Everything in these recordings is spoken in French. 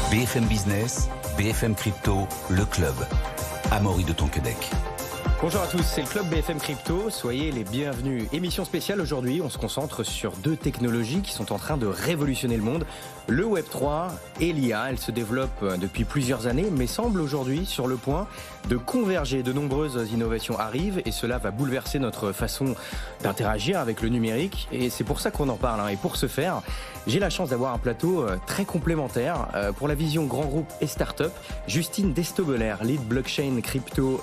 BFM Business, BFM Crypto, le club. Amaury de Tonquédec. Bonjour à tous, c'est le club BFM Crypto, soyez les bienvenus. Émission spéciale aujourd'hui, on se concentre sur deux technologies qui sont en train de révolutionner le monde. Le Web3 et l'IA, elles se développent depuis plusieurs années mais semblent aujourd'hui sur le point de converger. De nombreuses innovations arrivent et cela va bouleverser notre façon d'interagir avec le numérique et c'est pour ça qu'on en parle. Et pour ce faire, j'ai la chance d'avoir un plateau très complémentaire pour la vision grand groupe et start-up. Justine Destobeler, lead blockchain et crypto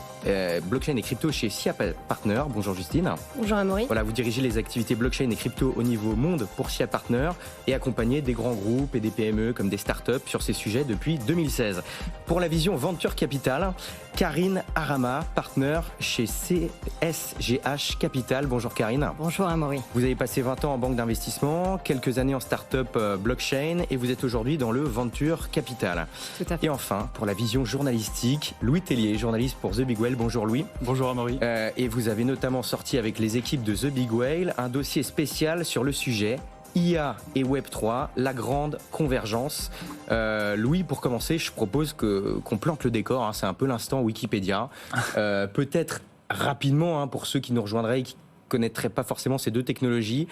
chez SIA Partners. Bonjour Justine. Bonjour Amaury. Voilà, vous dirigez les activités blockchain et crypto au niveau monde pour SIA Partners et accompagnez des grands groupes et des PME comme des startups sur ces sujets depuis 2016. Pour la vision Venture Capital, Karine Arama, partner chez CSGH Capital. Bonjour Karine. Bonjour Amaury. Vous avez passé 20 ans en banque d'investissement, quelques années en start-up blockchain et vous êtes aujourd'hui dans le Venture Capital. Tout à fait. Et enfin, pour la vision journalistique, Louis Tellier, journaliste pour The Big Whale. Bonjour Louis. Bonjour Amaury. Et vous avez notamment sorti avec les équipes de The Big Whale un dossier spécial sur le sujet IA et Web3, la grande convergence. Louis, pour commencer, je propose qu'on plante le décor. C'est un peu l'instant Wikipédia. Peut-être rapidement, pour ceux qui nous rejoindraient et qui ne connaîtraient pas forcément ces deux technologies,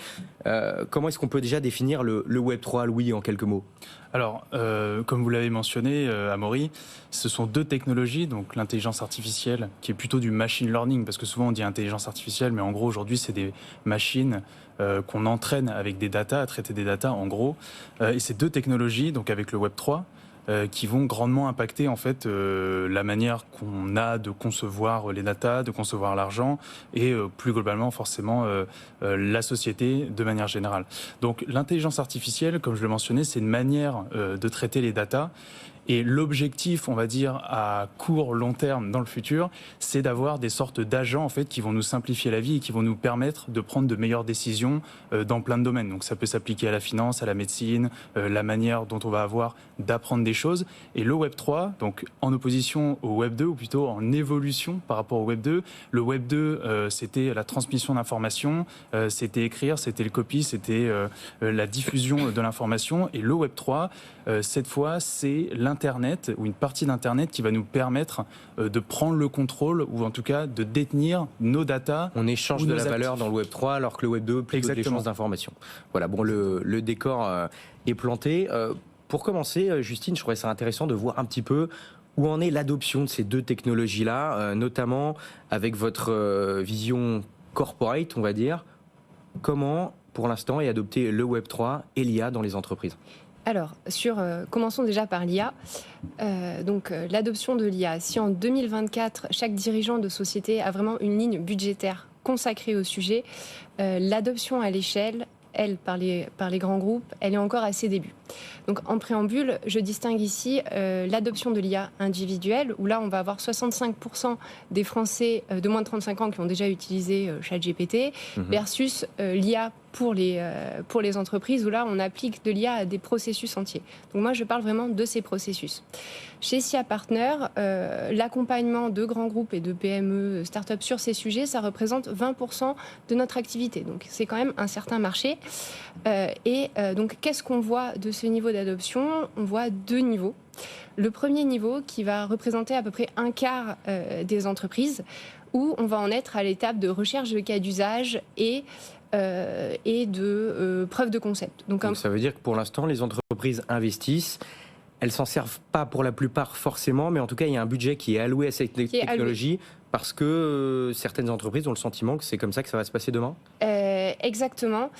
comment est-ce qu'on peut déjà définir le Web3, Louis, en quelques mots ? Alors, comme vous l'avez mentionné, Amaury, ce sont deux technologies, donc l'intelligence artificielle, qui est plutôt du machine learning, parce que souvent on dit intelligence artificielle, mais en gros aujourd'hui c'est des machines qu'on entraîne avec des datas, à traiter des datas en gros, et ces deux technologies, donc avec le Web3, qui vont grandement impacter en fait la manière qu'on a de concevoir les datas, de concevoir l'argent et plus globalement forcément la société de manière générale. Donc l'intelligence artificielle, comme je le mentionnais, c'est une manière de traiter les datas. Et l'objectif, on va dire, à court, long terme dans le futur, c'est d'avoir des sortes d'agents en fait, qui vont nous simplifier la vie et qui vont nous permettre de prendre de meilleures décisions dans plein de domaines. Donc ça peut s'appliquer à la finance, à la médecine, la manière dont on va avoir d'apprendre des choses. Et le Web3, donc en opposition au Web2, ou plutôt en évolution par rapport au Web2, le Web2, c'était la transmission d'informations, c'était écrire, c'était le copy, c'était la diffusion de l'information. Et le Web3, cette fois, c'est l'Internet ou une partie d'Internet qui va nous permettre de prendre le contrôle ou en tout cas de détenir nos datas. On échange de la valeur dans le Web3 alors que le Web2 plutôt de l'échange d'informations. Voilà, bon, le décor est planté. Pour commencer, Justine, je trouvais ça intéressant de voir un petit peu où en est l'adoption de ces deux technologies-là, notamment avec votre vision corporate, on va dire. Comment, pour l'instant, est adopté le Web3 et l'IA dans les entreprises ? Alors, commençons déjà par l'IA. L'adoption de l'IA. Si en 2024, chaque dirigeant de société a vraiment une ligne budgétaire consacrée au sujet, l'adoption à l'échelle, elle, par les grands groupes, elle est encore à ses débuts. Donc, en préambule, je distingue ici l'adoption de l'IA individuelle, où là, on va avoir 65% des Français de moins de 35 ans qui ont déjà utilisé ChatGPT, versus l'IA pour les entreprises, où là, on applique de l'IA à des processus entiers. Donc moi, je parle vraiment de ces processus. Chez SIA Partners, l'accompagnement de grands groupes et de PME, start-up sur ces sujets, ça représente 20% de notre activité. Donc c'est quand même un certain marché. Donc qu'est-ce qu'on voit de ce niveau d'adoption ? On voit deux niveaux. Le premier niveau qui va représenter à peu près un quart des entreprises, où on va en être à l'étape de recherche de cas d'usage et de preuve de concept. Donc ça veut dire que pour l'instant, les entreprises investissent. Elles s'en servent pas pour la plupart forcément, mais en tout cas, il y a un budget qui est alloué à cette technologie parce que certaines entreprises ont le sentiment que c'est comme ça que ça va se passer demain. Exactement.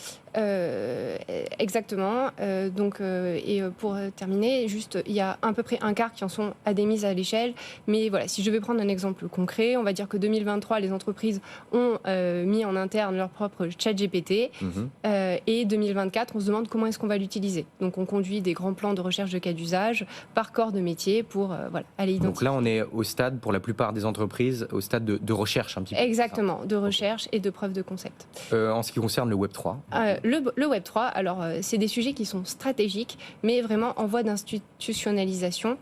Et pour terminer, juste, il y a à peu près un quart qui en sont à des mises à l'échelle. Mais voilà, si je vais prendre un exemple concret, on va dire que 2023, les entreprises ont mis en interne leur propre ChatGPT. Et 2024, on se demande comment est-ce qu'on va l'utiliser. Donc, on conduit des grands plans de recherche de cas d'usage par corps de métier pour aller identifier. Donc là, on est au stade, pour la plupart des entreprises, au stade de recherche un petit peu. Exactement, de recherche et de preuve de concept. En ce qui concerne le Web3 le Web3, alors c'est des sujets qui sont stratégiques, mais vraiment en voie d'institutionnalisation.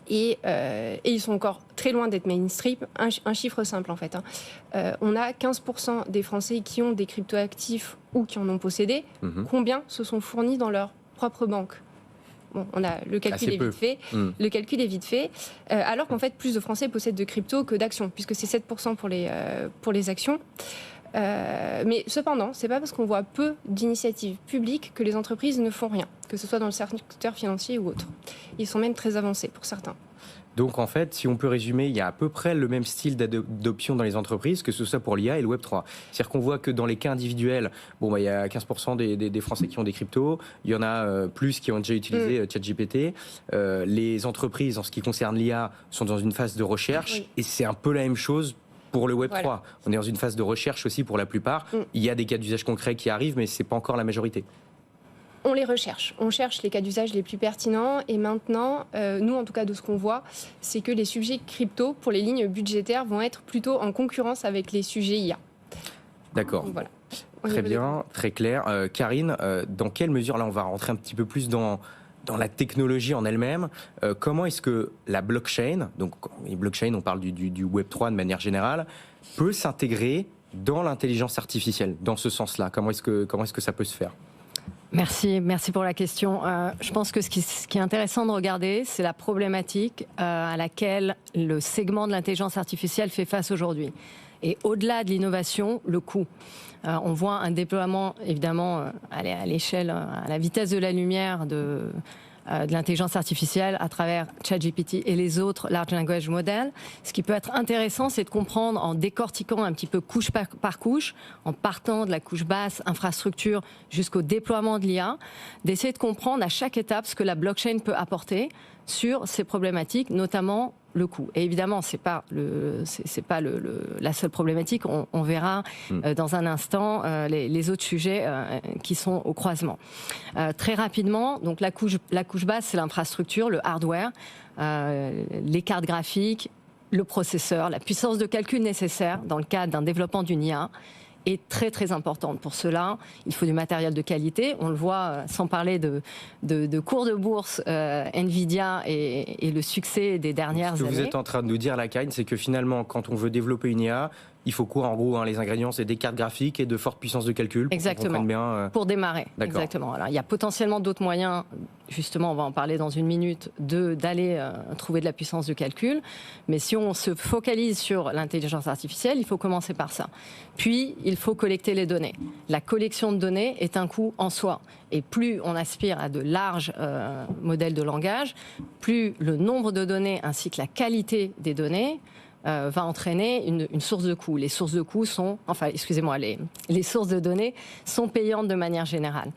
Et ils sont encore très loin d'être mainstream. Un chiffre simple en fait. On a 15% des Français qui ont des cryptoactifs ou qui en ont possédé. Combien se sont fournis dans leur propre banque ? Bon, le calcul est vite fait. Le calcul est vite fait. Alors qu'en fait, plus de Français possèdent de crypto que d'actions, puisque c'est 7% pour les actions. Mais cependant, c'est pas parce qu'on voit peu d'initiatives publiques que les entreprises ne font rien, que ce soit dans le secteur financier ou autre. Ils sont même très avancés pour certains. Donc en fait, si on peut résumer, il y a à peu près le même style d'adoption dans les entreprises, que ce soit pour l'IA et le Web3. C'est-à-dire qu'on voit que dans les cas individuels, il y a 15% des Français qui ont des cryptos, il y en a plus qui ont déjà utilisé ChatGPT. Les entreprises, en ce qui concerne l'IA, sont dans une phase de recherche, et c'est un peu la même chose pour le Web3. Voilà. On est dans une phase de recherche aussi pour la plupart. Il y a des cas d'usage concrets qui arrivent, mais ce n'est pas encore la majorité. On les recherche. On cherche les cas d'usage les plus pertinents. Et maintenant, nous, en tout cas, de ce qu'on voit, c'est que les sujets crypto, pour les lignes budgétaires, vont être plutôt en concurrence avec les sujets IA. D'accord. Donc, voilà. Très bien, très clair. Karine, dans quelle mesure, là, on va rentrer un petit peu plus dans la technologie en elle-même, comment est-ce que la blockchain, donc les blockchains, on parle du Web3 de manière générale, peut s'intégrer dans l'intelligence artificielle, dans ce sens-là? Comment est-ce que ça peut se faire? Merci pour la question. Je pense que ce qui est intéressant de regarder, c'est la problématique à laquelle le segment de l'intelligence artificielle fait face aujourd'hui. Et au-delà de l'innovation, le coût. On voit un déploiement, évidemment, à l'échelle, à la vitesse de la lumière de l'intelligence artificielle à travers ChatGPT et les autres large language models. Ce qui peut être intéressant, c'est de comprendre en décortiquant un petit peu couche par couche, en partant de la couche basse, infrastructure, jusqu'au déploiement de l'IA, d'essayer de comprendre à chaque étape ce que la blockchain peut apporter sur ces problématiques, notamment le coût. Et évidemment, c'est pas la seule problématique. On verra dans un instant les autres sujets qui sont au croisement. Très rapidement, donc la couche basse, c'est l'infrastructure, le hardware, les cartes graphiques, le processeur, la puissance de calcul nécessaire dans le cadre d'un développement d'une IA est très très importante. Pour cela, il faut du matériel de qualité. On le voit, sans parler de cours de bourse, Nvidia et le succès des dernières années. Ce que vous êtes en train de nous dire, la Karine, c'est que finalement, quand on veut développer une IA, il faut quoi en gros, les ingrédients, c'est des cartes graphiques et de fortes puissances de calcul. Exactement. Bien, pour démarrer. Exactement. Alors, il y a potentiellement d'autres moyens, justement, on va en parler dans une minute, d'aller trouver de la puissance de calcul. Mais si on se focalise sur l'intelligence artificielle, il faut commencer par ça. Puis, il faut collecter les données. La collection de données est un coût en soi. Et plus on aspire à de larges modèles de langage, plus le nombre de données ainsi que la qualité des données va entraîner une source de coûts. Les sources de coûts sont, les sources de données sont payantes de manière générale.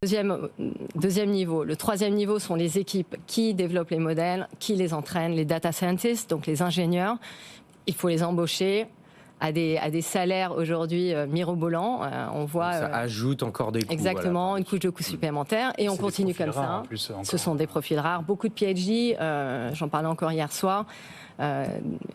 Deuxième niveau. Le troisième niveau sont les équipes qui développent les modèles, qui les entraînent, les data scientists, donc les ingénieurs. Il faut les embaucher à des salaires aujourd'hui mirobolants. On voit. Ça ajoute encore des coûts. Exactement, voilà. Une couche de coûts supplémentaires. Et on continue comme ça. Ce sont des profils rares. Beaucoup de PhD, j'en parlais encore hier soir.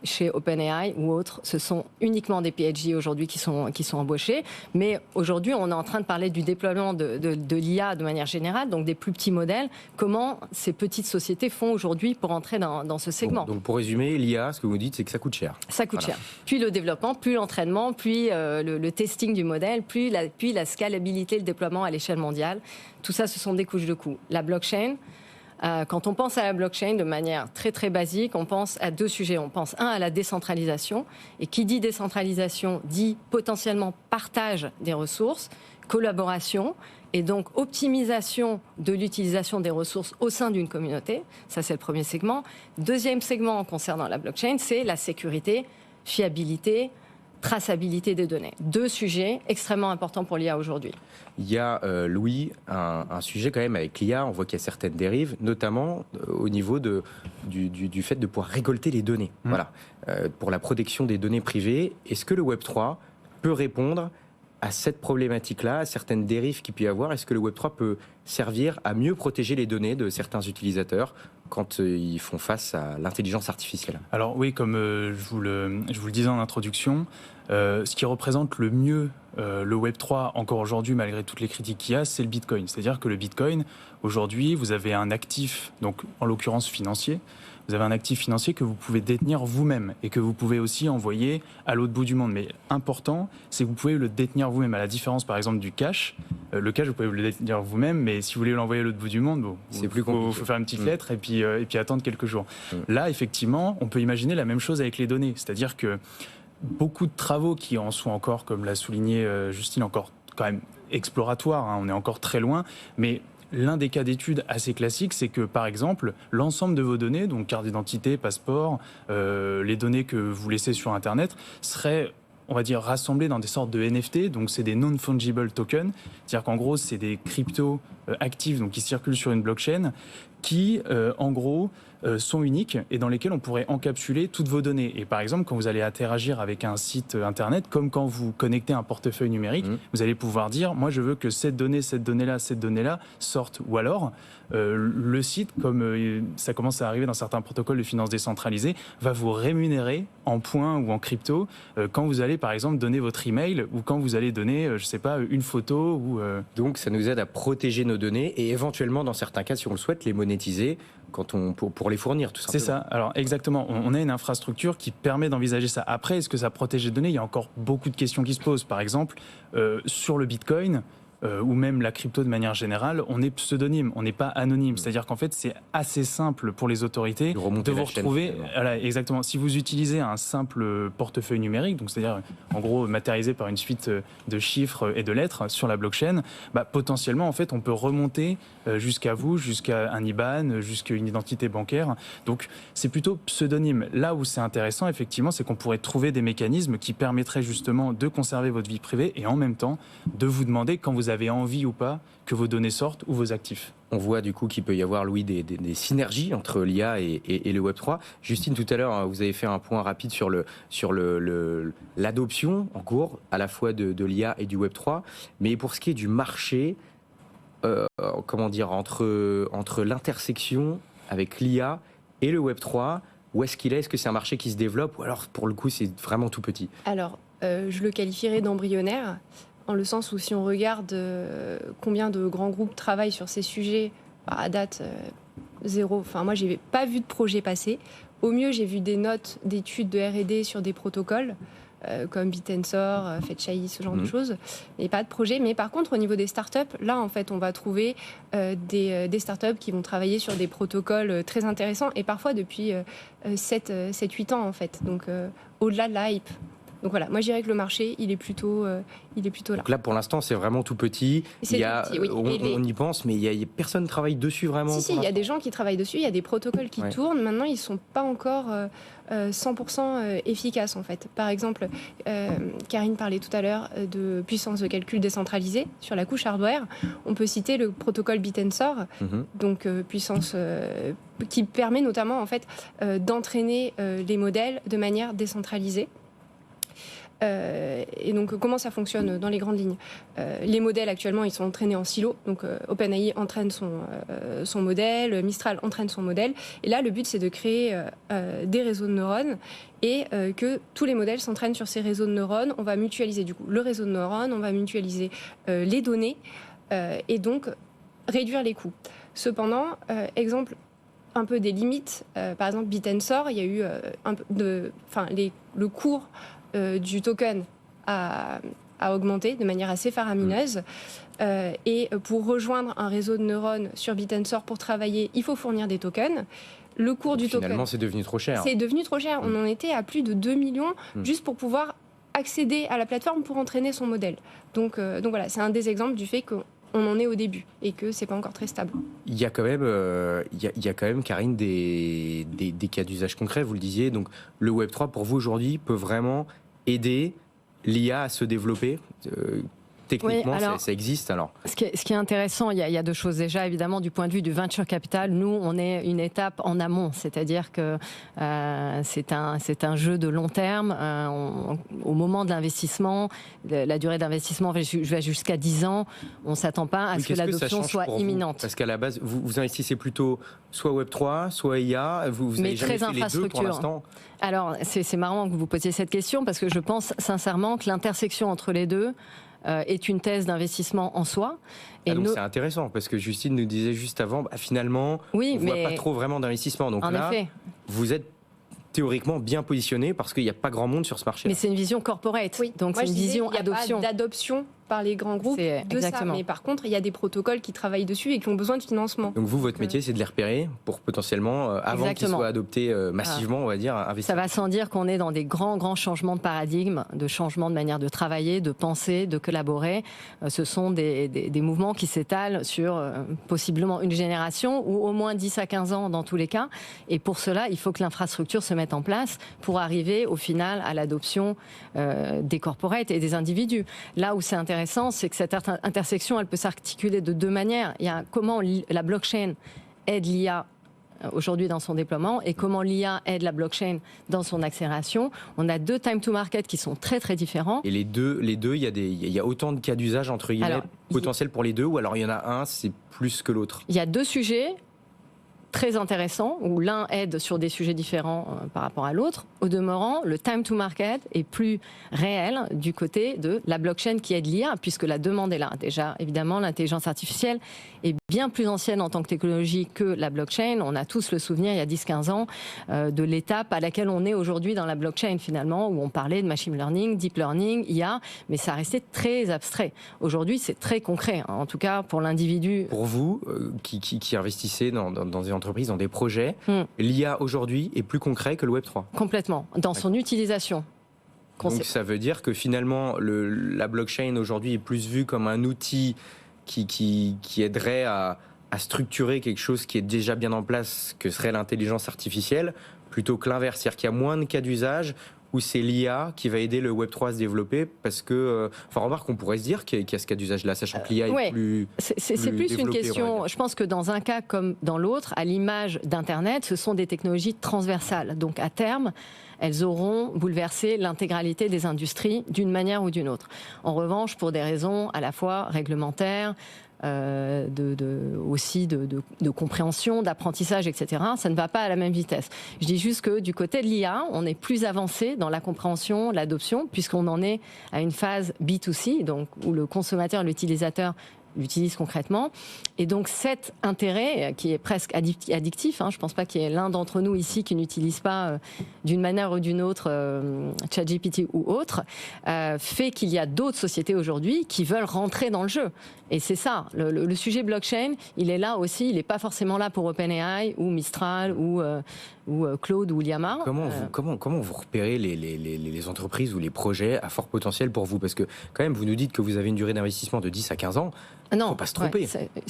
Chez OpenAI ou autres, ce sont uniquement des PhD aujourd'hui qui sont embauchés. Mais aujourd'hui, on est en train de parler du déploiement de l'IA de manière générale, donc des plus petits modèles. Comment ces petites sociétés font aujourd'hui pour entrer dans ce segment? Donc pour résumer, l'IA, ce que vous dites, c'est que ça coûte cher. Ça coûte cher. Puis le développement, puis l'entraînement, puis le testing du modèle, puis la scalabilité, le déploiement à l'échelle mondiale. Tout ça, ce sont des couches de coûts. La blockchain. Quand on pense à la blockchain de manière très très basique, on pense à deux sujets. On pense à la décentralisation. Et qui dit décentralisation dit potentiellement partage des ressources, collaboration et donc optimisation de l'utilisation des ressources au sein d'une communauté. Ça, c'est le premier segment. Deuxième segment concernant la blockchain, c'est la sécurité, fiabilité, traçabilité des données. Deux sujets extrêmement importants pour l'IA aujourd'hui. Il y a, Louis, un sujet quand même avec l'IA, on voit qu'il y a certaines dérives, notamment au niveau du fait de pouvoir récolter les données. Voilà. Pour la protection des données privées, est-ce que le Web3 peut répondre à cette problématique-là, à certaines dérives qu'il peut y avoir? Est-ce que le Web3 peut servir à mieux protéger les données de certains utilisateurs quand ils font face à l'intelligence artificielle? Alors oui, comme je vous le disais en introduction, Ce qui représente le mieux le Web3 encore aujourd'hui, malgré toutes les critiques qu'il y a, c'est le Bitcoin. C'est-à-dire que le Bitcoin, aujourd'hui, vous avez un actif, donc en l'occurrence financier, vous avez un actif financier que vous pouvez détenir vous-même et que vous pouvez aussi envoyer à l'autre bout du monde. Mais important, c'est que vous pouvez le détenir vous-même, à la différence par exemple du cash. Le cash, vous pouvez le détenir vous-même, mais si vous voulez l'envoyer à l'autre bout du monde, c'est plus compliqué. Il faut faire une petite lettre et puis attendre quelques jours. Là, effectivement, on peut imaginer la même chose avec les données. C'est-à-dire que beaucoup de travaux qui en sont encore, comme l'a souligné Justine, encore quand même exploratoires, hein, on est encore très loin, mais l'un des cas d'étude assez classiques, c'est que, par exemple, l'ensemble de vos données, donc carte d'identité, passeport, les données que vous laissez sur Internet, seraient, on va dire, rassemblées dans des sortes de NFT, donc c'est des non-fungible tokens, c'est-à-dire qu'en gros, c'est des cryptos actifs, donc qui circulent sur une blockchain, qui, en gros, sont uniques et dans lesquels on pourrait encapsuler toutes vos données. Et par exemple, quand vous allez interagir avec un site internet, comme quand vous connectez un portefeuille numérique, vous allez pouvoir dire, moi je veux que cette donnée-là sorte. Ou alors, le site, comme ça commence à arriver dans certains protocoles de finance décentralisée, va vous rémunérer en points ou en crypto quand vous allez par exemple donner votre email ou quand vous allez donner, je sais pas, une photo. Ou Donc ça nous aide à protéger nos données et éventuellement, dans certains cas, si on le souhaite, les monétiser pour les fournir, tout simplement. C'est ça. Alors exactement, on a une infrastructure qui permet d'envisager ça. Après, est-ce que ça protège les données ? Il y a encore beaucoup de questions qui se posent. Par exemple, sur le Bitcoin, ou même la crypto de manière générale, on est pseudonyme, on n'est pas anonyme. C'est-à-dire qu'en fait, c'est assez simple pour les autorités de vous retrouver. Voilà, exactement. Si vous utilisez un simple portefeuille numérique, donc c'est-à-dire en gros matérialisé par une suite de chiffres et de lettres sur la blockchain, potentiellement en fait, on peut remonter jusqu'à vous, jusqu'à un IBAN, jusqu'à une identité bancaire. Donc c'est plutôt pseudonyme. Là où c'est intéressant, effectivement, c'est qu'on pourrait trouver des mécanismes qui permettraient justement de conserver votre vie privée et en même temps de vous demander quand vous avez envie ou pas que vos données sortent ou vos actifs. On voit du coup qu'il peut y avoir, Louis, des synergies entre l'IA et le Web3. Justine, tout à l'heure, vous avez fait un point rapide sur l'adoption en cours, à la fois de l'IA et du Web3. Mais pour ce qui est du marché, entre l'intersection avec l'IA et le Web3, où est-ce qu'il est ? Est-ce que c'est un marché qui se développe ou alors, pour le coup, c'est vraiment tout petit ? Alors, je le qualifierais d'embryonnaire. En le sens où si on regarde combien de grands groupes travaillent sur ces sujets, à date, zéro. Enfin, moi, j'ai pas vu de projet passer. Au mieux, j'ai vu des notes d'études de R&D sur des protocoles, comme Bitensor, Fetchai, ce genre de choses. Et pas de projet. Mais par contre, au niveau des startups, là, en fait, on va trouver des startups qui vont travailler sur des protocoles très intéressants, et parfois depuis 7-8 ans, en fait. Donc, au-delà de la hype. Donc voilà, moi je dirais que le marché, il est plutôt là. Donc là, pour l'instant, c'est vraiment tout petit. Oui. On y pense, mais personne ne travaille dessus vraiment. Si, il y a des gens qui travaillent dessus, il y a des protocoles qui tournent. Maintenant, ils ne sont pas encore 100% efficaces, en fait. Par exemple, Karine parlait tout à l'heure de puissance de calcul décentralisée sur la couche hardware. On peut citer le protocole Bitensor, donc puissance qui permet notamment en fait, d'entraîner les modèles de manière décentralisée. Et donc, comment ça fonctionne dans les grandes lignes ? Les modèles, actuellement, ils sont entraînés en silo. Donc, OpenAI entraîne son modèle, Mistral entraîne son modèle. Et là, le but, c'est de créer des réseaux de neurones et que tous les modèles s'entraînent sur ces réseaux de neurones. On va mutualiser, du coup, le réseau de neurones, on va mutualiser les données et donc réduire les coûts. Cependant, exemple un peu des limites, par exemple, Bitensor, il y a eu le cours du token a augmenté de manière assez faramineuse. Et pour rejoindre un réseau de neurones sur Bitensor pour travailler, il faut fournir des tokens. Le cours du token... Finalement, c'est devenu trop cher. C'est devenu trop cher. On en était à plus de 2 millions juste pour pouvoir accéder à la plateforme pour entraîner son modèle. Donc voilà, c'est un des exemples du fait qu'on en est au début et que c'est pas encore très stable. Il y a quand même, Karine, des cas d'usage concrets, vous le disiez. Donc, le Web3, pour vous, aujourd'hui, peut vraiment aider l'IA à se développer. techniquement, Oui, alors, ça existe alors. Ce qui est intéressant, il y a deux choses déjà, évidemment, du point de vue du venture capital. Nous, on est une étape en amont, c'est-à-dire que c'est un jeu de long terme. Au moment de l'investissement, la durée d'investissement va jusqu'à 10 ans. On ne s'attend pas à ce que l'adoption soit imminente. Parce qu'à la base, vous investissez plutôt soit Web3, soit IA. Vous mais avez jamais très fait les deux pour l'instant. Alors, c'est marrant que vous posiez cette question parce que je pense sincèrement que l'intersection entre les deux est une thèse d'investissement en soi. Et donc c'est intéressant parce que Justine nous disait juste avant, finalement, on ne voit pas trop vraiment d'investissement. Donc là, vous êtes théoriquement bien positionné parce qu'il n'y a pas grand monde sur ce marché. Mais c'est une vision corporate, donc c'est une vision adoption. Il n'y a pas d'adoption par les grands groupes de ça. Mais par contre, il y a des protocoles qui travaillent dessus et qui ont besoin de financement. Donc vous, votre métier, c'est de les repérer pour potentiellement, avant qu'ils soient adoptés massivement, on va dire, investir. Ça va sans dire qu'on est dans des grands changements de paradigme, de changement de manière de travailler, de penser, de collaborer. Ce sont des mouvements qui s'étalent sur possiblement une génération ou au moins 10 à 15 ans dans tous les cas. Et pour cela, il faut que l'infrastructure se mette en place pour arriver au final à l'adoption des corporates et des individus. Là où c'est intéressant, c'est que cette intersection, elle peut s'articuler de deux manières. Il y a comment la blockchain aide l'IA aujourd'hui dans son déploiement et comment l'IA aide la blockchain dans son accélération. On a deux time to market qui sont très très différents. Et les deux, il y a autant de cas d'usage entre guillemets potentiels pour les deux, ou alors il y en a un, c'est plus que l'autre? Il y a deux sujets très intéressant, où l'un aide sur des sujets différents par rapport à l'autre. Au demeurant, le time to market est plus réel du côté de la blockchain qui aide l'IA, puisque la demande est là. Déjà, évidemment, l'intelligence artificielle est bien plus ancienne en tant que technologie que la blockchain. On a tous le souvenir, il y a 10-15 ans, de l'étape à laquelle on est aujourd'hui dans la blockchain, finalement, où on parlait de machine learning, deep learning, IA, mais ça restait très abstrait. Aujourd'hui, c'est très concret, en tout cas pour l'individu. Pour vous, qui investissez dans des entreprises, dans des projets, l'IA aujourd'hui est plus concret que le Web3. Complètement, dans son utilisation. Donc ça veut dire que finalement, la blockchain aujourd'hui est plus vue comme un outil qui aiderait à structurer quelque chose qui est déjà bien en place, que serait l'intelligence artificielle, plutôt que l'inverse. C'est-à-dire qu'il y a moins de cas d'usage où c'est l'IA qui va aider le Web3 à se développer, parce que, remarque, on pourrait se dire qu'il y a ce cas d'usage-là, sachant que l'IA est plus c'est plus une question, je pense que dans un cas comme dans l'autre, à l'image d'Internet, ce sont des technologies transversales. Donc à terme, elles auront bouleversé l'intégralité des industries d'une manière ou d'une autre. En revanche, pour des raisons à la fois réglementaires, aussi de compréhension, d'apprentissage, etc. Ça ne va pas à la même vitesse. Je dis juste que du côté de l'IA, on est plus avancé dans la compréhension, l'adoption, puisqu'on en est à une phase B2C, donc où le consommateur, l'utilisateur l'utilise concrètement. Et donc cet intérêt, qui est presque addictif, je ne pense pas qu'il y ait l'un d'entre nous ici qui n'utilise pas d'une manière ou d'une autre ChatGPT ou autre, fait qu'il y a d'autres sociétés aujourd'hui qui veulent rentrer dans le jeu. Et c'est ça, le sujet blockchain, il est là aussi, il n'est pas forcément là pour OpenAI ou Mistral ou Claude ou Llama. Comment vous repérez les entreprises ou les projets à fort potentiel pour vous? Parce que quand même, vous nous dites que vous avez une durée d'investissement de 10 à 15 ans. Non, faut pas se tromper.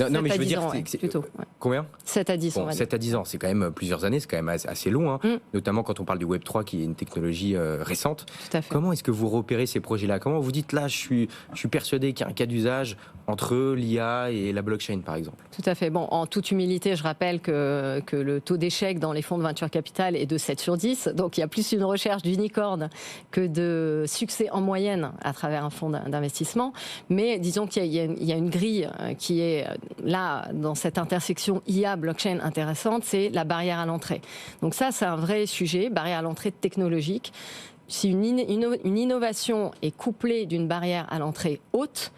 Non, mais je veux dire, plutôt. Combien? 7 à 10, on va dire. 7 à 10 ans, c'est quand même plusieurs années, c'est quand même assez long, notamment quand on parle du Web3 qui est une technologie récente. Tout à fait. Comment est-ce que vous repérez ces projets-là? Comment vous dites là, je suis persuadé qu'il y a un cas d'usage entre l'IA et la blockchain, par exemple? Tout à fait. Bon, en toute humilité, je rappelle que le taux d'échec dans les fonds de venture capital est de 7 sur 10. Donc, il y a plus une recherche d'unicorne que de succès en moyenne à travers un fonds d'investissement. Mais disons qu'il y a une grille qui est là, dans cette intersection IA-blockchain intéressante, c'est la barrière à l'entrée. Donc ça, c'est un vrai sujet, barrière à l'entrée technologique. Si une innovation est couplée d'une barrière à l'entrée haute,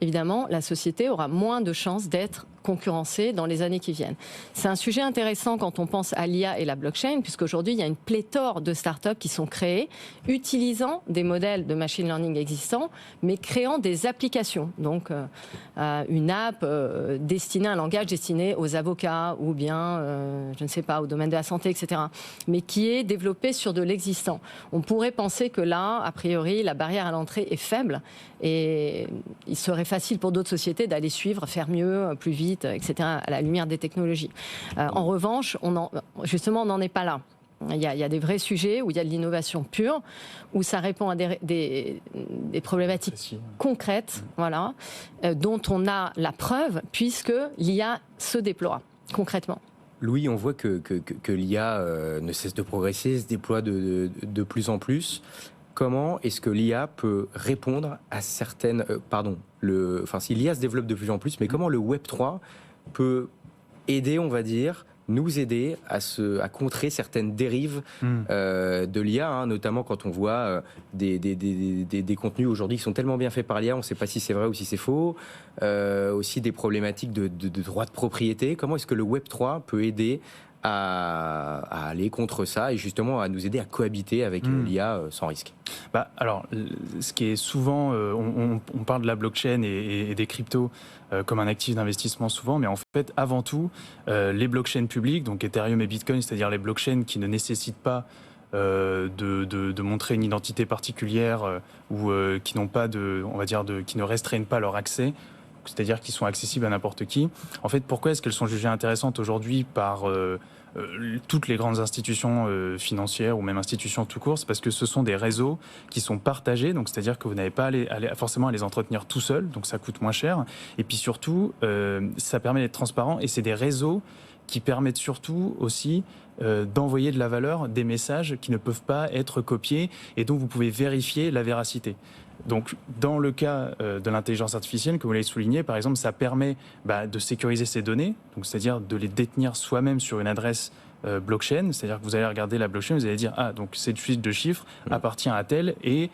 évidemment, la société aura moins de chances d'être concurrencée dans les années qui viennent. C'est un sujet intéressant quand on pense à l'IA et la blockchain, puisqu'aujourd'hui, il y a une pléthore de startups qui sont créées, utilisant des modèles de machine learning existants, mais créant des applications. Donc, une app destinée, un langage destiné aux avocats, ou bien, je ne sais pas, au domaine de la santé, etc., mais qui est développé sur de l'existant. On pourrait penser que là, a priori, la barrière à l'entrée est faible, et il serait facile pour d'autres sociétés d'aller suivre, faire mieux, plus vite, etc., à la lumière des technologies. En revanche, justement, on n'en est pas là. Il y a des vrais sujets où il y a de l'innovation pure, où ça répond à des problématiques concrètes, voilà, dont on a la preuve, puisque l'IA se déploie concrètement. Louis, on voit que l'IA ne cesse de progresser, se déploie de plus en plus. Comment est-ce que l'IA peut répondre à certaines... si l'IA se développe de plus en plus, mais comment le Web3 peut aider, on va dire, nous aider à contrer certaines dérives de l'IA, notamment quand on voit des contenus aujourd'hui qui sont tellement bien faits par l'IA, on ne sait pas si c'est vrai ou si c'est faux, aussi des problématiques de droit de propriété. Comment est-ce que le Web3 peut aider à aller contre ça et justement à nous aider à cohabiter avec l'IA sans risque? Alors, ce qui est souvent, on parle de la blockchain et des cryptos comme un actif d'investissement souvent, mais en fait, avant tout, les blockchains publiques, donc Ethereum et Bitcoin, c'est-à-dire les blockchains qui ne nécessitent pas de montrer une identité particulière ou qui n'ont pas qui ne restreignent pas leur accès, c'est-à-dire qui sont accessibles à n'importe qui. En fait, pourquoi est-ce qu'elles sont jugées intéressantes aujourd'hui par toutes les grandes institutions financières ou même institutions tout court? C'est parce que ce sont des réseaux qui sont partagés, donc c'est-à-dire que vous n'avez pas forcément à les entretenir tout seul, donc ça coûte moins cher. Et puis surtout, ça permet d'être transparent et c'est des réseaux qui permettent surtout aussi d'envoyer de la valeur, des messages qui ne peuvent pas être copiés et dont vous pouvez vérifier la véracité. Donc, dans le cas de l'intelligence artificielle, comme vous l'avez souligné, par exemple, ça permet de sécuriser ces données, donc c'est-à-dire de les détenir soi-même sur une adresse blockchain, c'est-à-dire que vous allez regarder la blockchain, vous allez dire donc cette suite de chiffres appartient à tel et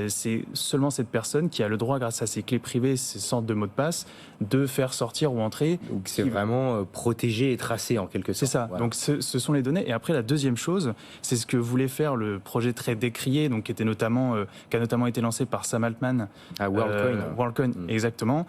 c'est seulement cette personne qui a le droit, grâce à ses clés privées, ses sortes de mots de passe, de faire sortir ou entrer. Donc c'est vraiment protégé et tracé en quelque sorte. C'est ça. Voilà. Donc ce sont les données. Et après, la deuxième chose, c'est ce que voulait faire le projet très décrié, donc qui a notamment été lancé par Sam Altman. WorldCoin, exactement.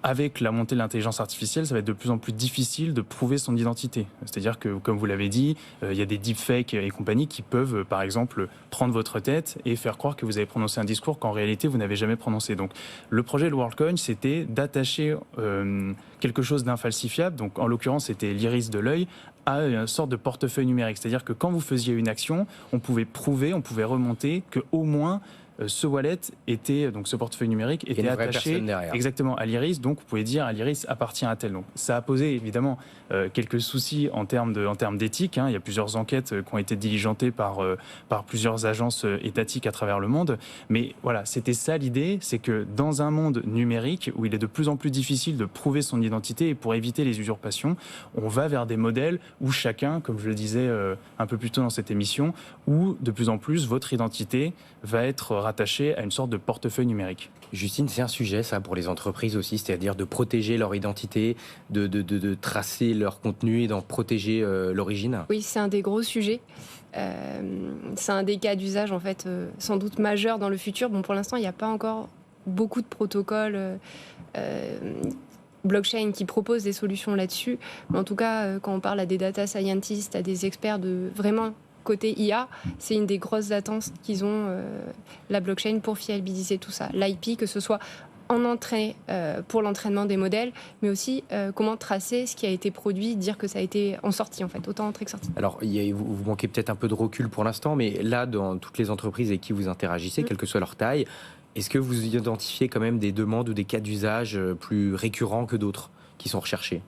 Avec la montée de l'intelligence artificielle, ça va être de plus en plus difficile de prouver son identité. C'est-à-dire que, comme vous l'avez dit, il y a des deepfakes et compagnie qui peuvent, par exemple, prendre votre tête et faire croire que vous avez prononcé un discours qu'en réalité, vous n'avez jamais prononcé. Donc, le projet de WorldCoin, c'était d'attacher quelque chose d'infalsifiable, donc en l'occurrence, c'était l'iris de l'œil, à une sorte de portefeuille numérique. C'est-à-dire que quand vous faisiez une action, on pouvait prouver, on pouvait remonter qu'au moins ce wallet donc ce portefeuille numérique était attaché exactement à l'iris, donc vous pouvez dire à l'iris appartient à tel. Donc ça a posé évidemment quelques soucis en termes d'éthique. Il y a plusieurs enquêtes qui ont été diligentées par plusieurs agences étatiques à travers le monde. Mais voilà, c'était ça l'idée, c'est que dans un monde numérique où il est de plus en plus difficile de prouver son identité et pour éviter les usurpations, on va vers des modèles où chacun, comme je le disais un peu plus tôt dans cette émission, où de plus en plus votre identité va être rattachée à une sorte de portefeuille numérique. Justine, c'est un sujet ça pour les entreprises aussi, c'est-à-dire de protéger leur identité, de tracer leur contenu et d'en protéger l'origine. Oui, c'est un des gros sujets. C'est un des cas d'usage en fait sans doute majeur dans le futur. Bon, pour l'instant, il n'y a pas encore beaucoup de protocoles blockchain qui proposent des solutions là-dessus. Mais en tout cas, quand on parle à des data scientists, à des experts de vraiment côté IA, c'est une des grosses attentes qu'ils ont, la blockchain, pour fiabiliser tout ça. L'IP, que ce soit en entrée pour l'entraînement des modèles, mais aussi comment tracer ce qui a été produit, dire que ça a été en sortie, en fait, autant entrée que sortie. Alors, vous manquez peut-être un peu de recul pour l'instant, mais là, dans toutes les entreprises avec qui vous interagissez, quelle que soit leur taille, est-ce que vous identifiez quand même des demandes ou des cas d'usage plus récurrents que d'autres qui sont recherchés ?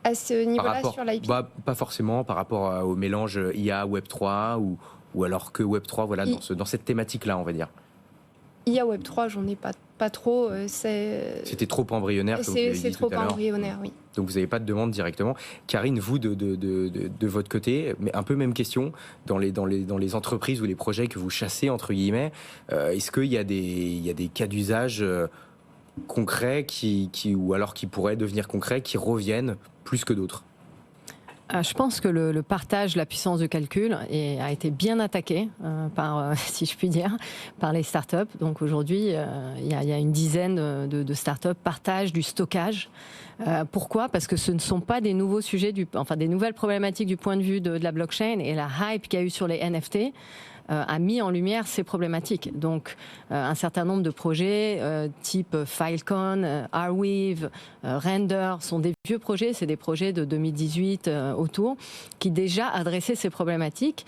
À ce niveau-là, sur l'IP pas forcément par rapport au mélange IA, Web3, ou alors que Web3, voilà, dans cette thématique-là, on va dire. IA Web3, j'en ai pas trop. C'était trop embryonnaire, comme vous l'avez dit c'est trop tout à l'heure. embryonnaire, oui. Donc vous n'avez pas de demande directement. Karine, vous, de votre côté, mais un peu même question, dans les entreprises ou les projets que vous chassez, entre guillemets, est-ce qu'il y a des cas d'usage concrets ou alors qui pourraient devenir concrets, qui reviennent plus que d'autres? Je pense que le partage de la puissance de calcul a été bien attaqué si je puis dire, par les startups. Donc aujourd'hui, il y a une dizaine de startups partagent du stockage. Pourquoi ? Parce que ce ne sont pas des nouveaux sujets, des nouvelles problématiques du point de vue de la blockchain et la hype qu'il y a eu sur les NFT. a mis en lumière ces problématiques. Donc, un certain nombre de projets type Filecoin, Arweave, Render sont des vieux projets, c'est des projets de 2018 autour, qui déjà adressaient ces problématiques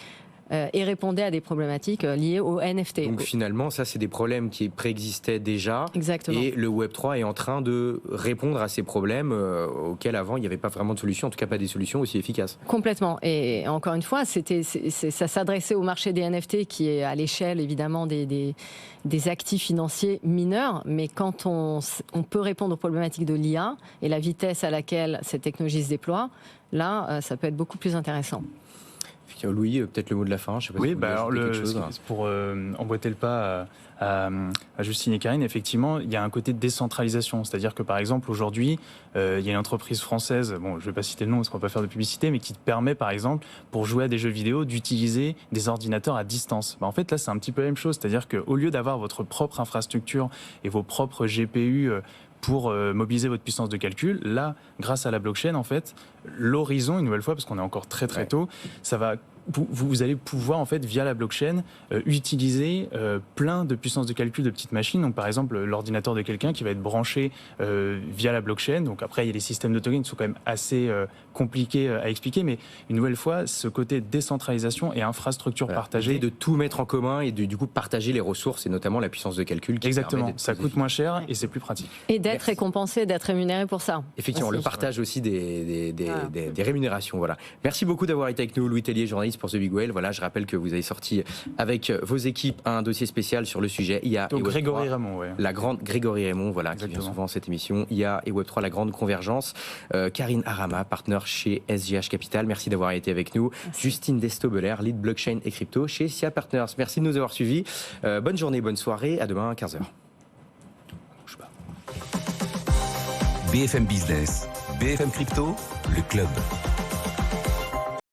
et répondaient à des problématiques liées au NFT. Donc finalement, ça, c'est des problèmes qui préexistaient déjà. Exactement. Et le Web3 est en train de répondre à ces problèmes auxquels avant, il n'y avait pas vraiment de solution, en tout cas pas des solutions aussi efficaces. Complètement. Et encore une fois, ça s'adressait au marché des NFT qui est à l'échelle, évidemment, des actifs financiers mineurs. Mais quand on peut répondre aux problématiques de l'IA et la vitesse à laquelle cette technologie se déploie, là, ça peut être beaucoup plus intéressant. Louis, peut-être le mot de la fin, je sais pas si vous voulez ajouter quelque chose. Pour emboîter le pas à Justine et Karine, effectivement, il y a un côté de décentralisation. C'est-à-dire que, par exemple, aujourd'hui, il y a une entreprise française, bon, je ne vais pas citer le nom parce qu'on ne va pas faire de publicité, mais qui te permet, par exemple, pour jouer à des jeux vidéo, d'utiliser des ordinateurs à distance. En fait, là, c'est un petit peu la même chose. C'est-à-dire qu'au lieu d'avoir votre propre infrastructure et vos propres GPU pour mobiliser votre puissance de calcul, là, grâce à la blockchain, en fait, l'horizon, une nouvelle fois, parce qu'on est encore très tôt, ça va... Vous allez pouvoir, en fait, via la blockchain, utiliser plein de puissances de calcul de petites machines. Donc, par exemple, l'ordinateur de quelqu'un qui va être branché via la blockchain. Donc, après, il y a les systèmes de token qui sont quand même assez compliqués à expliquer. Mais une nouvelle fois, ce côté décentralisation et infrastructure partagée. De tout mettre en commun et du coup partager les ressources et notamment la puissance de calcul. Exactement. Ça coûte moins cher et c'est plus pratique. Et d'être récompensé, d'être rémunéré pour ça. Effectivement, le partage aussi des rémunérations. Voilà. Merci beaucoup d'avoir été avec nous, Louis Tellier, journaliste pour The Big Whale. Voilà, je rappelle que vous avez sorti avec vos équipes un dossier spécial sur le sujet IA donc et Web3. Grégory Raymond, La grande Grégory Raymond, voilà, qui vient souvent dans cette émission. IA et Web3, la grande convergence. Karine Arama, partenaire chez SGH Capital. Merci d'avoir été avec nous. Merci. Justine Destobeller, lead blockchain et crypto chez SIA Partners. Merci de nous avoir suivis. Bonne journée, bonne soirée. À demain à 15h. BFM Business, BFM Crypto, le club.